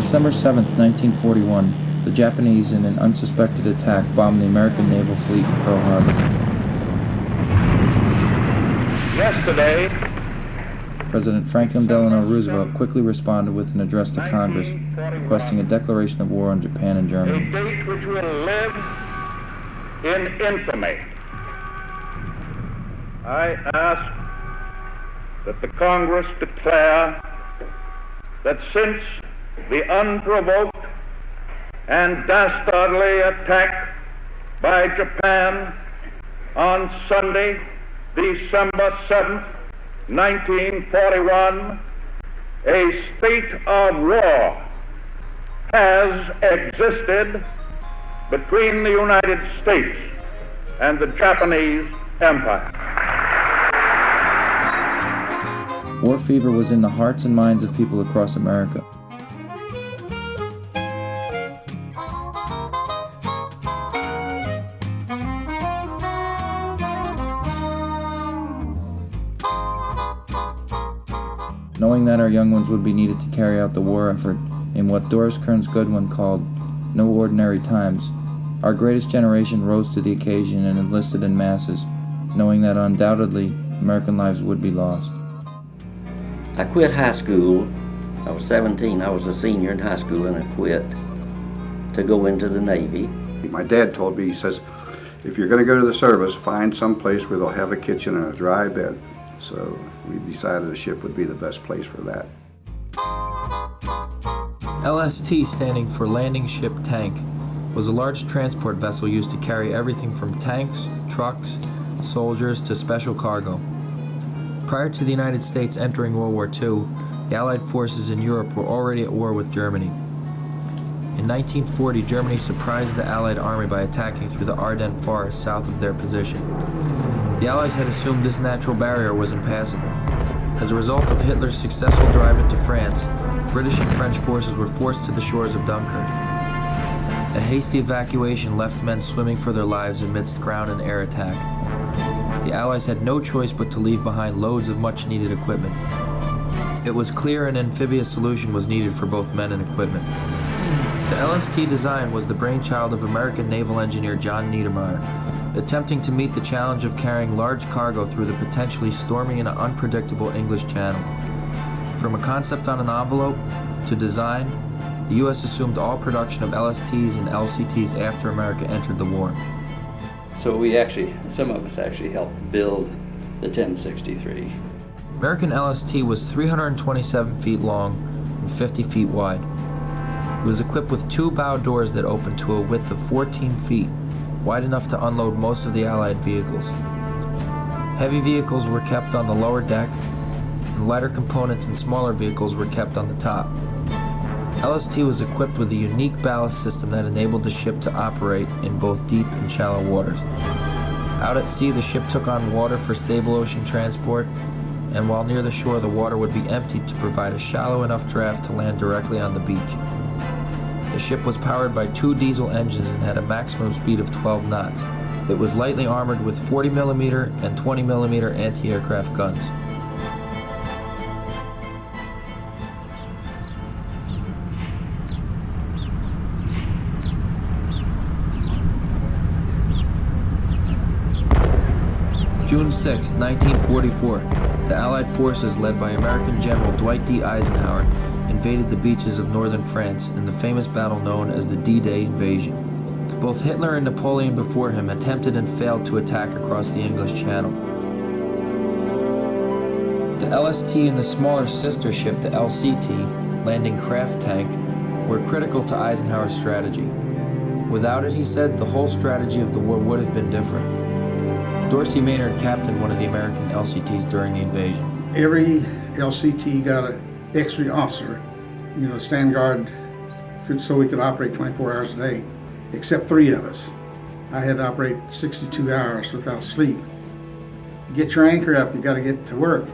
December 7, 1941, the Japanese, in an unsuspected attack, bombed the American naval fleet in Pearl Harbor. Yesterday, President Franklin Delano Roosevelt quickly responded with an address to Congress, requesting a declaration of war on Japan and Germany. a date which will live in infamy. I ask that the Congress declare that since the unprovoked and dastardly attack by Japan on Sunday, December 7th, 1941, a state of war has existed between the United States and the Japanese Empire. War fever was in the hearts and minds of people across America. Knowing that our young ones would be needed to carry out the war effort in what Doris Kearns Goodwin called no ordinary times, our greatest generation rose to the occasion and enlisted in masses, knowing that undoubtedly American lives would be lost. I quit high school. I was 17. I was a senior in high school, and I quit to go into the Navy. My dad told me, he says, if you're going to go to the service, find some place where they'll have a kitchen and a dry bed. So we decided a ship would be the best place for that. LST, standing for Landing Ship Tank, was a large transport vessel used to carry everything from tanks, trucks, soldiers to special cargo. Prior to the United States entering World War II, the Allied forces in Europe were already at war with Germany. In 1940, Germany surprised the Allied army by attacking through the Ardennes forest south of their position. The Allies had assumed this natural barrier was impassable. As a result of Hitler's successful drive into France, British and French forces were forced to the shores of Dunkirk. A hasty evacuation left men swimming for their lives amidst ground and air attack. The Allies had no choice but to leave behind loads of much-needed equipment. It was clear an amphibious solution was needed for both men and equipment. The LST design was the brainchild of American naval engineer John Niedermeyer, attempting to meet the challenge of carrying large cargo through the potentially stormy and unpredictable English Channel. From a concept on an envelope to design, the U.S. assumed all production of LSTs and LCTs after America entered the war. So some of us actually helped build the 1063. American LST was 327 feet long and 50 feet wide. It was equipped with two bow doors that opened to a width of 14 feet, wide enough to unload most of the Allied vehicles. Heavy vehicles were kept on the lower deck, and lighter components and smaller vehicles were kept on the top. LST was equipped with a unique ballast system that enabled the ship to operate in both deep and shallow waters. Out at sea, the ship took on water for stable ocean transport, and while near the shore, the water would be emptied to provide a shallow enough draft to land directly on the beach. The ship was powered by two diesel engines and had a maximum speed of 12 knots. It was lightly armored with 40mm and 20mm anti-aircraft guns. June 6, 1944, the Allied forces led by American General Dwight D. Eisenhower invaded the beaches of northern France in the famous battle known as the D-Day invasion. Both Hitler and Napoleon before him attempted and failed to attack across the English Channel. The LST and the smaller sister ship, the LCT, landing craft tank, were critical to Eisenhower's strategy. Without it, he said, the whole strategy of the war would have been different. Dorsey Maynard captained one of the American LCTs during the invasion. Every LCT got an extra officer, stand guard, so we could operate 24 hours a day, except 3 of us. I had to operate 62 hours without sleep. Get your anchor up, you got to get to work.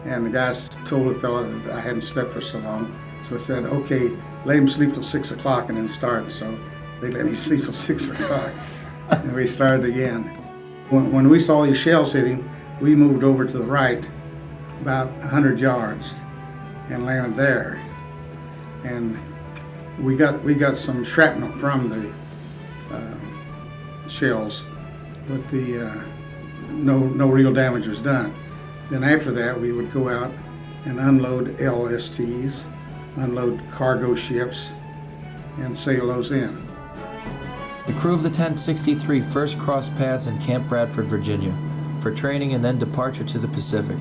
And the guys told the fellow that I hadn't slept for so long, so I said, okay, let him sleep till 6 o'clock and then start. So they let me sleep till 6 o'clock, and we started again. When we saw these shells hitting, we moved over to the right about 100 yards and landed there. And We got some shrapnel from the shells, but no real damage was done. Then after that, we would go out and unload LSTs, unload cargo ships, and sail those in. The crew of the 1063 first crossed paths in Camp Bradford, Virginia, for training and then departure to the Pacific.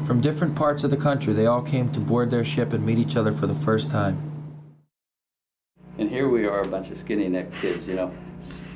From different parts of the country, they all came to board their ship and meet each other for the first time. And here we are, a bunch of skinny-necked kids, you know,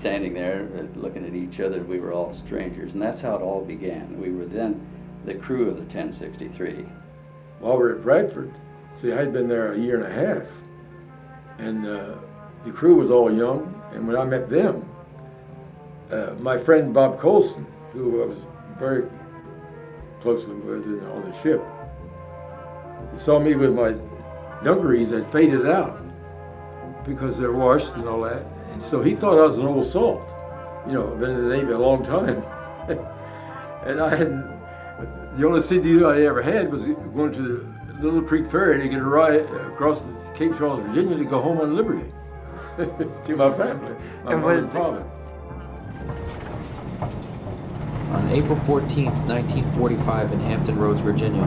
standing there looking at each other. We were all strangers, and that's how it all began. We were then the crew of the 1063. While we were at Bradford, see, I'd been there a year and a half, and the crew was all young, and when I met them, my friend Bob Colson, who I was very closely with on the ship, he saw me with my dungarees that faded out because they're washed and all that, and so he thought I was an old salt. You know, I've been in the Navy a long time, and I hadn't. The only CD I ever had was going to the Little Creek Ferry to get a ride across the Cape Charles, Virginia, to go home on Liberty to my family, my mother and father. On April 14th, 1945, in Hampton Roads, Virginia,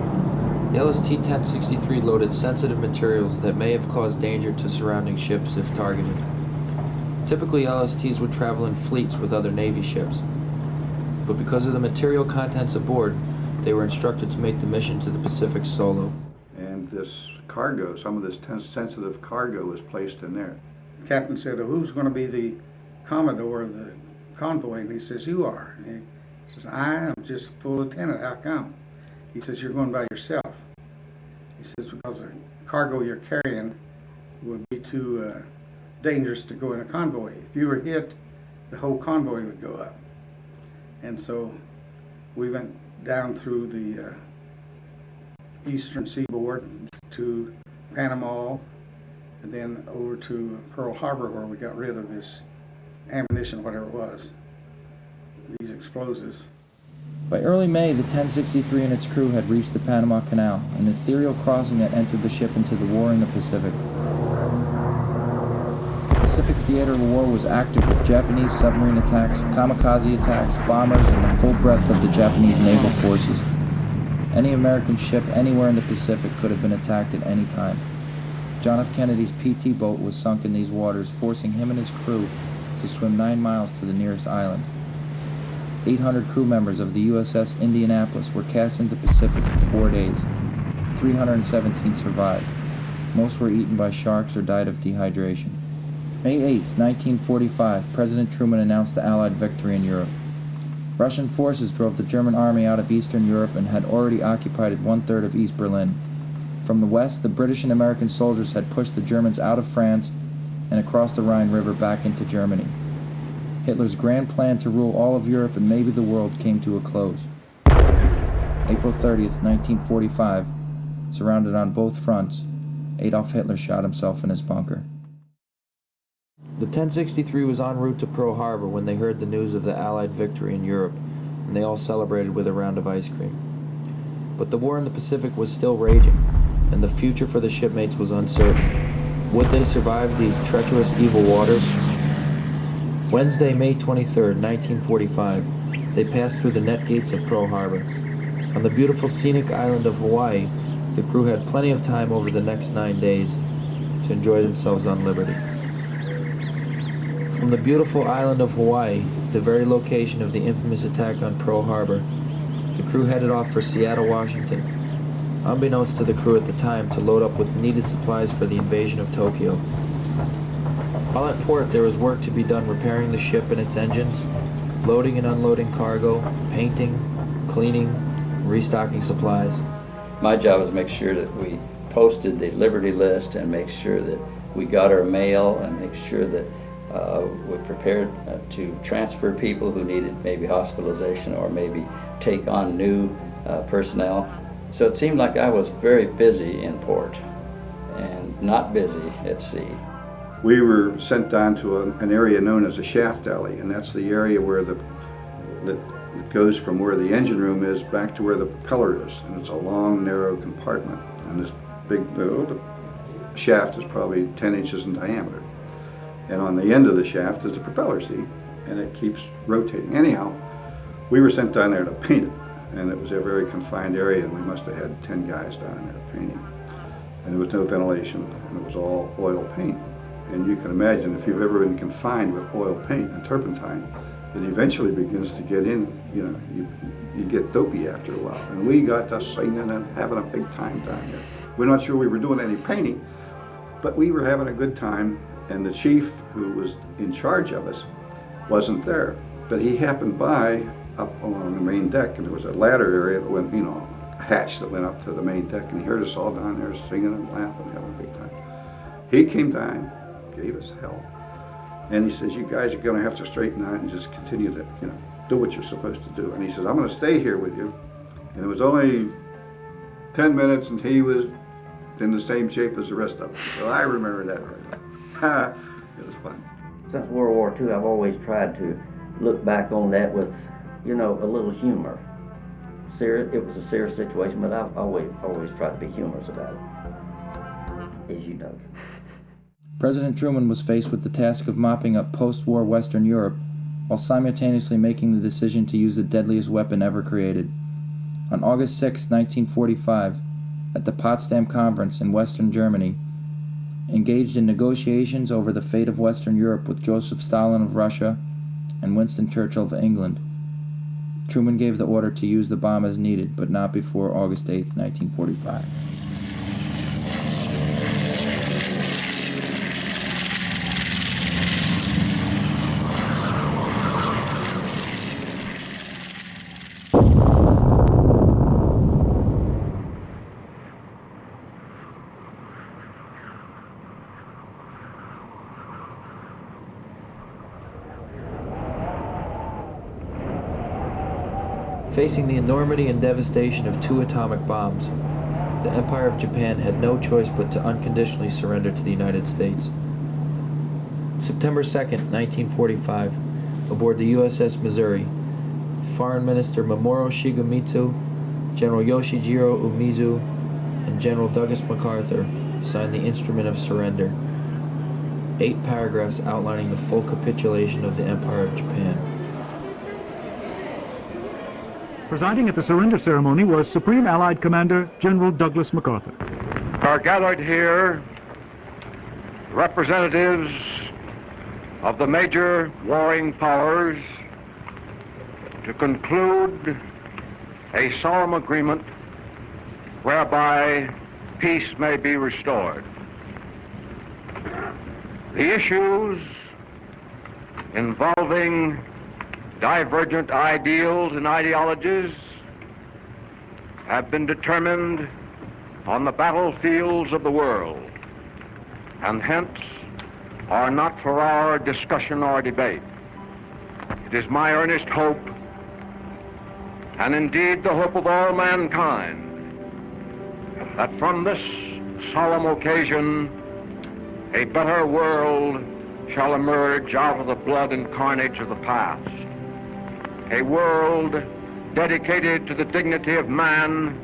the LST 1063 loaded sensitive materials that may have caused danger to surrounding ships if targeted. Typically, LSTs would travel in fleets with other Navy ships, but because of the material contents aboard, they were instructed to make the mission to the Pacific solo. And this cargo, some of this sensitive cargo was placed in there. The captain said, "Oh, who's going to be the commodore of the convoy?" And he says, "You are." And he says, "I am just a full lieutenant. How come?" He says, "You're going by yourself." He says, "Because the cargo you're carrying would be too dangerous to go in a convoy. If you were hit, the whole convoy would go up." And so we went down through the eastern seaboard to Panama, and then over to Pearl Harbor, where we got rid of this ammunition, whatever it was, these explosives. By early May, the 1063 and its crew had reached the Panama Canal, an ethereal crossing that entered the ship into the war in the Pacific. The Pacific theater of war was active with Japanese submarine attacks, kamikaze attacks, bombers, and the full breadth of the Japanese naval forces. Any American ship anywhere in the Pacific could have been attacked at any time. John F. Kennedy's PT boat was sunk in these waters, forcing him and his crew to swim 9 miles to the nearest island. 800 crew members of the USS Indianapolis were cast into the Pacific for 4 days. 317 survived. Most were eaten by sharks or died of dehydration. May 8, 1945, President Truman announced the Allied victory in Europe. Russian forces drove the German army out of Eastern Europe and had already occupied 1/3 of East Berlin. From the west, the British and American soldiers had pushed the Germans out of France and across the Rhine River back into Germany. Hitler's grand plan to rule all of Europe and maybe the world came to a close. April 30th, 1945, surrounded on both fronts, Adolf Hitler shot himself in his bunker. The 1063 was en route to Pearl Harbor when they heard the news of the Allied victory in Europe, and they all celebrated with a round of ice cream. But the war in the Pacific was still raging, and the future for the shipmates was uncertain. Would they survive these treacherous, evil waters? Wednesday, May 23, 1945, they passed through the net gates of Pearl Harbor. On the beautiful scenic island of Hawaii, the crew had plenty of time over the next 9 days to enjoy themselves on liberty. From the beautiful island of Hawaii, the very location of the infamous attack on Pearl Harbor, the crew headed off for Seattle, Washington, unbeknownst to the crew at the time, to load up with needed supplies for the invasion of Tokyo. While at port, there was work to be done repairing the ship and its engines, loading and unloading cargo, painting, cleaning, and restocking supplies. My job was to make sure that we posted the Liberty list and make sure that we got our mail and make sure that we prepared to transfer people who needed maybe hospitalization or maybe take on new personnel. So it seemed like I was very busy in port and not busy at sea. We were sent down to an area known as a shaft alley, and that's the area where that goes from where the engine room is back to where the propeller is, and it's a long, narrow compartment. And this big, shaft is probably 10 inches in diameter. And on the end of the shaft is the propeller seat, and it keeps rotating. Anyhow, we were sent down there to paint it, and it was a very confined area, and we must have had 10 guys down in there painting. And there was no ventilation, and it was all oil paint. And you can imagine, if you've ever been confined with oil paint and turpentine, it eventually begins to get in, you get dopey after a while. And we got to singing and having a big time down there. We're not sure we were doing any painting, but we were having a good time, and the chief who was in charge of us wasn't there. But he happened by up along the main deck, and there was a ladder area that went, a hatch that went up to the main deck, and he heard us all down there singing and laughing, having a big time. He came down, gave us hell, and he says, you guys are going to have to straighten out and just continue to, do what you're supposed to do. And he says, I'm going to stay here with you. And it was only 10 minutes, and he was in the same shape as the rest of us. So I remember that very well. It was fun. Since World War II, I've always tried to look back on that with, a little humor. It was a serious situation, but I've always tried to be humorous about it, as you know. President Truman was faced with the task of mopping up post-war Western Europe while simultaneously making the decision to use the deadliest weapon ever created. On August 6, 1945, at the Potsdam Conference in Western Germany, engaged in negotiations over the fate of Western Europe with Joseph Stalin of Russia and Winston Churchill of England, Truman gave the order to use the bomb as needed, but not before August 8, 1945. Facing the enormity and devastation of 2 atomic bombs, the Empire of Japan had no choice but to unconditionally surrender to the United States. September 2nd, 1945, aboard the USS Missouri, Foreign Minister Mamoru Shigemitsu, General Yoshijiro Umezu, and General Douglas MacArthur signed the Instrument of Surrender, 8 paragraphs outlining the full capitulation of the Empire of Japan. Presiding at the surrender ceremony was Supreme Allied Commander General Douglas MacArthur. Are gathered here representatives of the major warring powers to conclude a solemn agreement whereby peace may be restored. The issues involving divergent ideals and ideologies have been determined on the battlefields of the world, and hence are not for our discussion or debate. It is my earnest hope, and indeed the hope of all mankind, that from this solemn occasion a better world shall emerge out of the blood and carnage of the past. A world dedicated to the dignity of man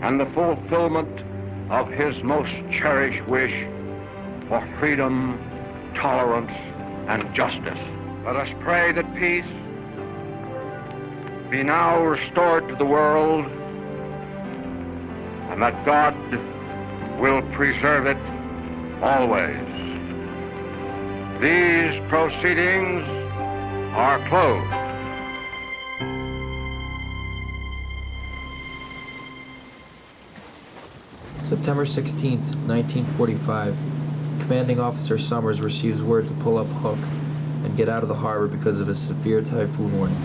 and the fulfillment of his most cherished wish for freedom, tolerance, and justice. Let us pray that peace be now restored to the world, and that God will preserve it always. These proceedings are closed. September 16th, 1945, Commanding Officer Summers receives word to pull up hook and get out of the harbor because of a severe typhoon warning.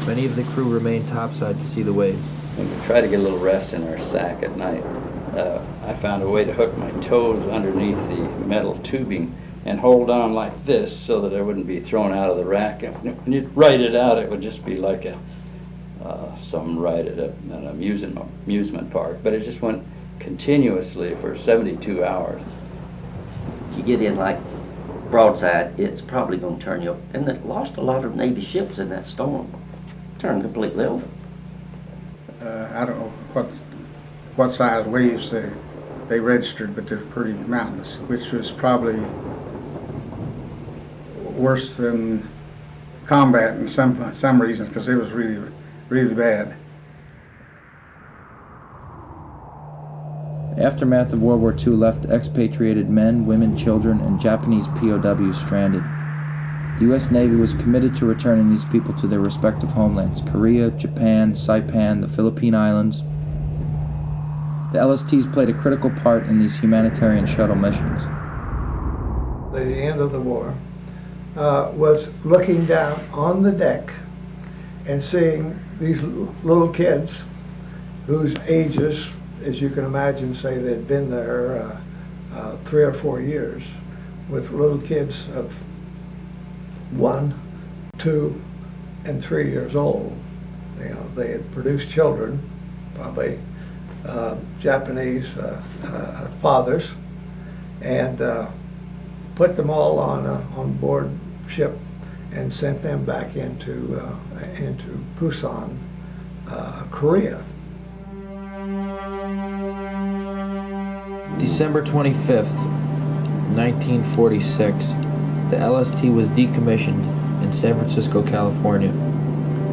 Many of the crew remain topside to see the waves. When we try to get a little rest in our sack at night, I found a way to hook my toes underneath the metal tubing and hold on like this so that I wouldn't be thrown out of the rack. And when you'd ride it out, it would just be like some ride at an amusement park. But it just went continuously for 72 hours. If you get in like broadside, it's probably going to turn you up. And it lost a lot of Navy ships in that storm. Turned completely over. I don't know what size waves they registered, but they're pretty mountainous, which was probably worse than combat in some reasons, because it was really, really bad. Aftermath of World War II left expatriated men, women, children, and Japanese POWs stranded. The U.S. Navy was committed to returning these people to their respective homelands: Korea, Japan, Saipan, the Philippine Islands. The LSTs played a critical part in these humanitarian shuttle missions. The end of the war was looking down on the deck and seeing these little kids whose ages, as you can imagine, say they'd been there 3 or 4 years, with little kids of 1, 2, and 3 years old. You know, they had produced children, probably Japanese fathers, and put them all on board ship and sent them back into Busan, Korea. December 25th, 1946, the LST was decommissioned in San Francisco, California.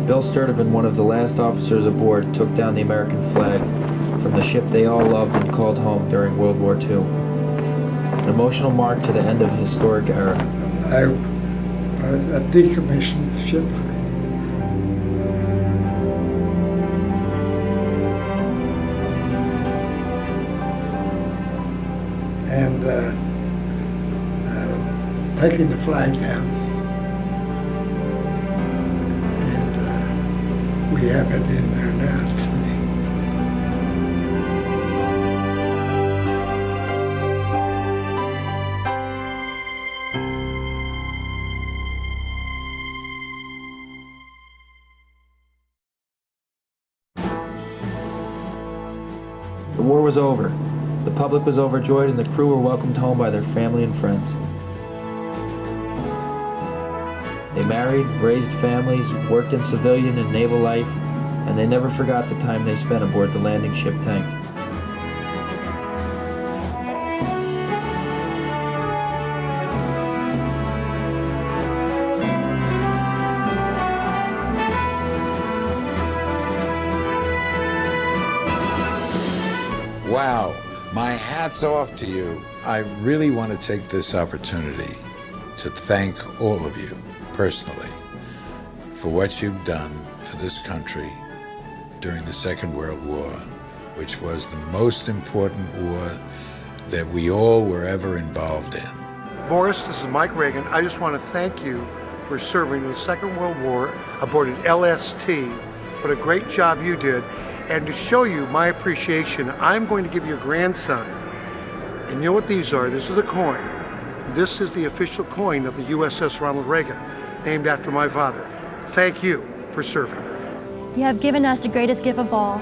Bill Sturdivant, one of the last officers aboard, took down the American flag from the ship they all loved and called home during World War II. An emotional mark to the end of a historic era. A decommissioned ship. And taking the flag down. And we have it in there now today. The war was over. The public was overjoyed and the crew were welcomed home by their family and friends. They married, raised families, worked in civilian and naval life, and they never forgot the time they spent aboard the landing ship tank. Wow, my hat's off to you. I really want to take this opportunity to thank all of you personally for what you've done for this country during the Second World War, which was the most important war that we all were ever involved in. Morris, this is Mike Reagan. I just want to thank you for serving in the Second World War aboard an LST. What a great job you did. And to show you my appreciation, I'm going to give you a grandson. And you know what these are? This is the coin. This is the official coin of the USS Ronald Reagan, named after my father. Thank you for serving. You have given us the greatest gift of all,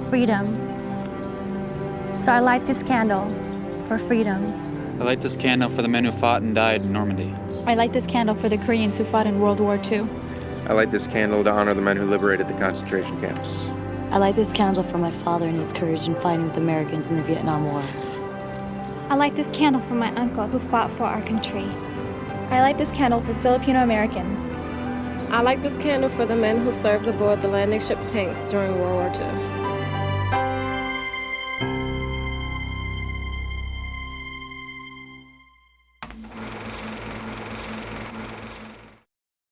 freedom. So I light this candle for freedom. I light this candle for the men who fought and died in Normandy. I light this candle for the Koreans who fought in World War II. I light this candle to honor the men who liberated the concentration camps. I light this candle for my father and his courage in fighting with Americans in the Vietnam War. I light this candle for my uncle who fought for our country. I light this candle for Filipino Americans. I light this candle for the men who served aboard the landing ship tanks during World War II.